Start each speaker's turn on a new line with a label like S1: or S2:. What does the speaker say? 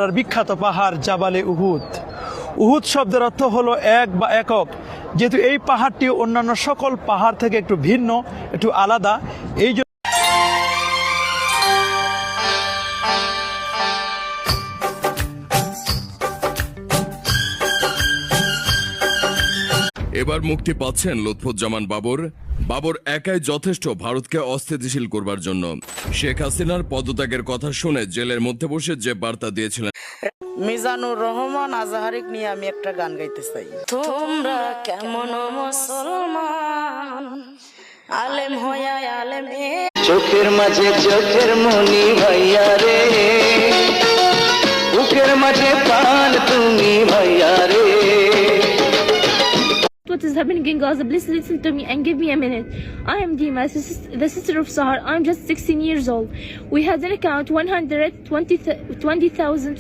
S1: আর বিখ্যাত পাহাড় জাবালে উহুদ। উহুদ শব্দের অর্থ হলো এক বা একক। যেহেতু এই পাহাড়টি অন্যান্য সকল পাহাড় থেকে একটু ভিন্ন, একটু আলাদা, এই জন্য
S2: এবার মুক্তি পাচ্ছেন লুৎফুজ্জামান বাবর। বাবর একাই যথেষ্ট ভারতকে অস্থিতিশীল করবার জন্য। শেখ হাসিনার পদত্যাগের কথা শুনে জেলের মধ্যে বসে যে বার্তা দিয়েছিলেন।
S3: মিজানুর রহমান আজহারিক নিয়ে আমি একটা গান গাইতে চাই। তোমরা কেমন মুসলমান, আলেম হইয়া আলেম চোখের মাঝে চোখের মনি ভাইয়া রে, বুকের মাঝে প্রাণ তুমি ভাইয়া রে।
S4: What is happening in Gaza? Please listen to me and give me a minute. I am Dima, the sister of Sahar. I'm just 16 years old. We had an account 120,000